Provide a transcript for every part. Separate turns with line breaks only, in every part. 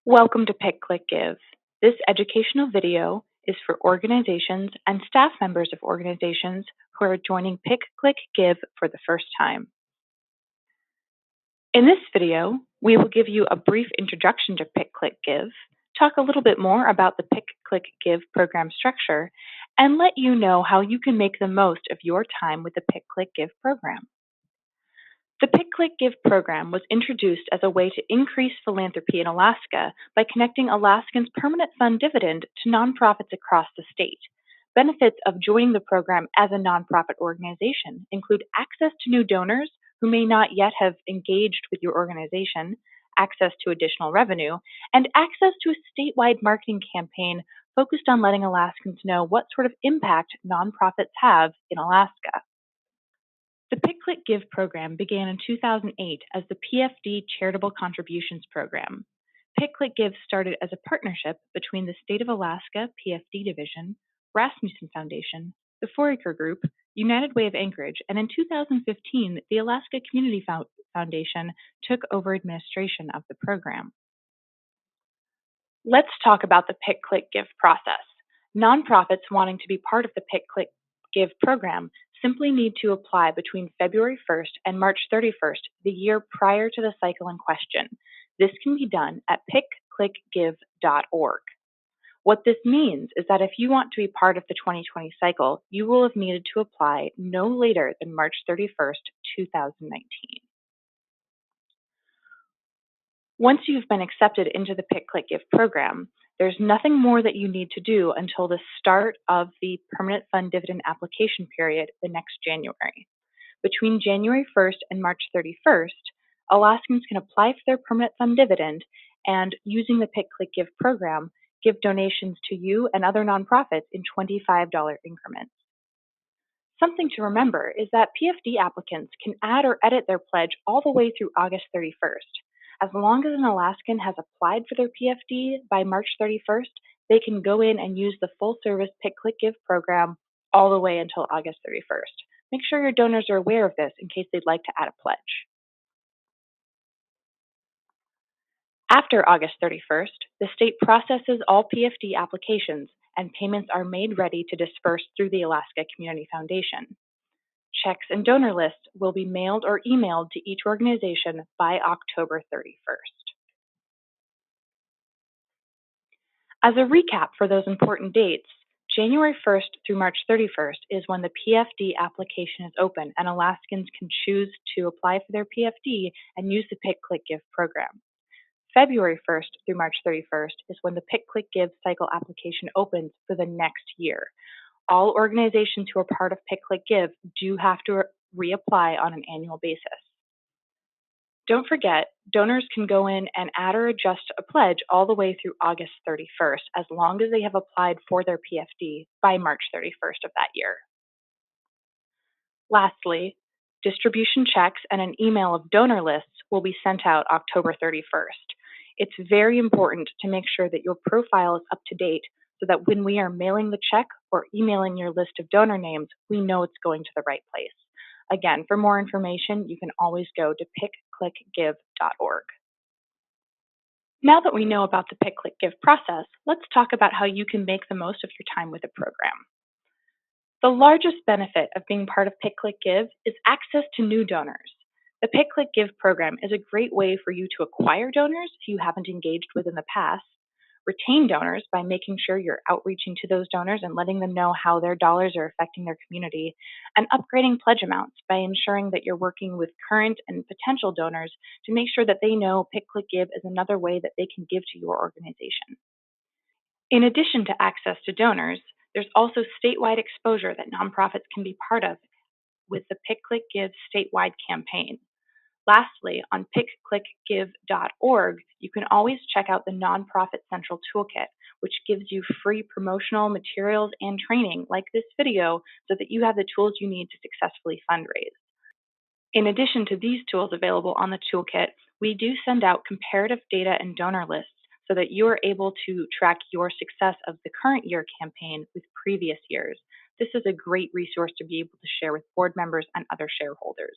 Welcome to Pick.Click.Give. This educational video is for organizations and staff members of organizations who are joining Pick.Click.Give for the first time. In this video, we will give you a brief introduction to Pick.Click.Give, talk a little bit more about the Pick.Click.Give program structure, and let you know how you can make the most of your time with the Pick.Click.Give program. The Pick.Click.Give program was introduced as a way to increase philanthropy in Alaska by connecting Alaskans' permanent fund dividend to nonprofits across the state. Benefits of joining the program as a nonprofit organization include access to new donors who may not yet have engaged with your organization, access to additional revenue, and access to a statewide marketing campaign focused on letting Alaskans know what sort of impact nonprofits have in Alaska. The Pick.Click.Give program began in 2008 as the PFD Charitable Contributions Program. Pick.Click.Give started as a partnership between the State of Alaska PFD Division, Rasmussen Foundation, the Foraker Group, United Way of Anchorage, and in 2015, the Alaska Community Foundation took over administration of the program. Let's talk about the Pick.Click.Give process. Nonprofits wanting to be part of the Pick.Click.Give program simply need to apply between February 1st and March 31st, the year prior to the cycle in question. This can be done at Pick.Click.Give.org. What this means is that if you want to be part of the 2020 cycle, you will have needed to apply no later than March 31st, 2019. Once you've been accepted into the Pick.Click.Give program, there's nothing more that you need to do until the start of the permanent fund dividend application period the next January. Between January 1st and March 31st, Alaskans can apply for their permanent fund dividend and, using the Pick.Click.Give program, give donations to you and other nonprofits in $25 increments. Something to remember is that PFD applicants can add or edit their pledge all the way through August 31st. As long as an Alaskan has applied for their PFD by March 31st, they can go in and use the full-service Pick.Click.Give program all the way until August 31st. Make sure your donors are aware of this in case they'd like to add a pledge. After August 31st, the state processes all PFD applications and payments are made ready to disperse through the Alaska Community Foundation. Checks and donor lists will be mailed or emailed to each organization by October 31st. As a recap for those important dates, January 1st through March 31st is when the PFD application is open and Alaskans can choose to apply for their PFD and use the Pick.Click.Give program. February 1st through March 31st is when the Pick.Click.Give cycle application opens for the next year. All organizations who are part of Pick.Click.Give do have to reapply on an annual basis. Don't forget, donors can go in and add or adjust a pledge all the way through August 31st, as long as they have applied for their PFD by March 31st of that year. Lastly, distribution checks and an email of donor lists will be sent out October 31st. It's very important to make sure that your profile is up to date so that when we are mailing the check or emailing your list of donor names, we know it's going to the right place. Again, for more information, you can always go to Pick.Click.Give.org. Now that we know about the Pick.Click.Give process, let's talk about how you can make the most of your time with the program. The largest benefit of being part of Pick.Click.Give is access to new donors. The Pick.Click.Give program is a great way for you to acquire donors who you haven't engaged with in the past, retain donors by making sure you're outreaching to those donors and letting them know how their dollars are affecting their community, and upgrading pledge amounts by ensuring that you're working with current and potential donors to make sure that they know Pick.Click.Give is another way that they can give to your organization. In addition to access to donors, there's also statewide exposure that nonprofits can be part of with the Pick.Click.Give statewide campaign. Lastly, on Pick.Click.Give.org, you can always check out the Nonprofit Central Toolkit, which gives you free promotional materials and training like this video so that you have the tools you need to successfully fundraise. In addition to these tools available on the toolkit, we do send out comparative data and donor lists so that you are able to track your success of the current year campaign with previous years. This is a great resource to be able to share with board members and other shareholders.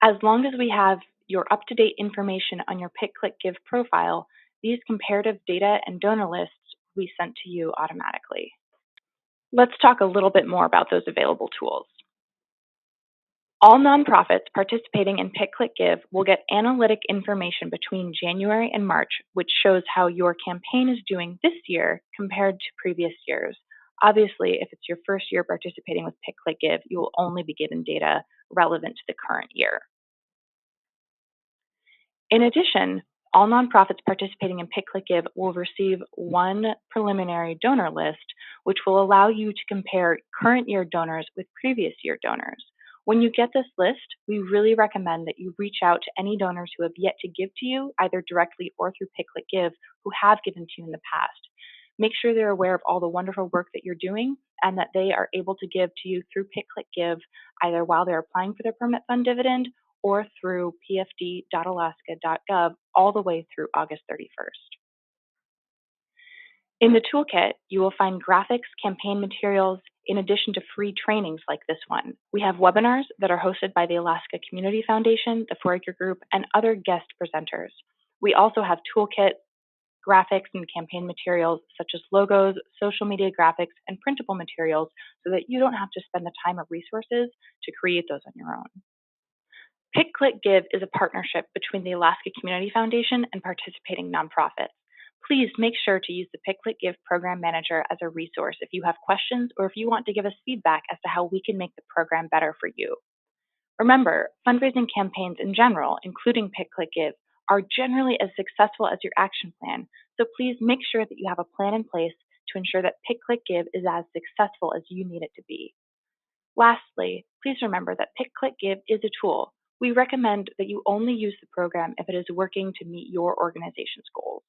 As long as we have your up-to-date information on your Pick.Click.Give profile, These comparative data and donor lists will be sent to you automatically. Let's talk a little bit more about those available tools. All nonprofits participating in Pick.Click.Give will get analytic information between January and March, which shows how your campaign is doing this year compared to previous years. Obviously, if it's your first year participating with Pick.Click.Give, you will only be given data relevant to the current year. In addition, all nonprofits participating in Pick.Click.Give will receive one preliminary donor list, which will allow you to compare current year donors with previous year donors. When you get this list, we really recommend that you reach out to any donors who have yet to give to you, either directly or through Pick.Click.Give, who have given to you in the past. Make sure they're aware of all the wonderful work that you're doing and that they are able to give to you through Pick.Click.Give, either while they're applying for their permanent fund dividend or through pfd.alaska.gov all the way through August 31st. In the toolkit, you will find graphics, campaign materials, in addition to free trainings like this one. We have webinars that are hosted by the Alaska Community Foundation, the Foraker Group, and other guest presenters. We also have toolkit graphics and campaign materials such as logos, social media graphics, and printable materials so that you don't have to spend the time or resources to create those on your own. Pick.Click.Give is a partnership between the Alaska Community Foundation and participating nonprofits. Please make sure to use the Pick.Click.Give Program Manager as a resource if you have questions or if you want to give us feedback as to how we can make the program better for you. Remember, fundraising campaigns in general, including Pick.Click.Give, are generally as successful as your action plan, so please make sure that you have a plan in place to ensure that Pick.Click.Give is as successful as you need it to be. Lastly, please remember that Pick.Click.Give is a tool. We recommend that you only use the program if it is working to meet your organization's goals.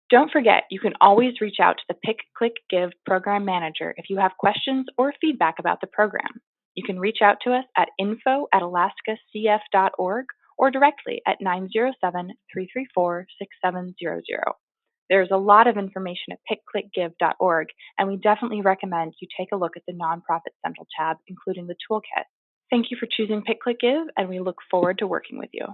Don't forget, you can always reach out to the Pick.Click.Give Program Manager if you have questions or feedback about the program. You can reach out to us at info@alaskacf.org or directly at 907-334-6700. There's a lot of information at pick.click.give.org, and we definitely recommend you take a look at the Nonprofit Central tab, including the toolkit. Thank you for choosing Pick.Click.Give, and we look forward to working with you.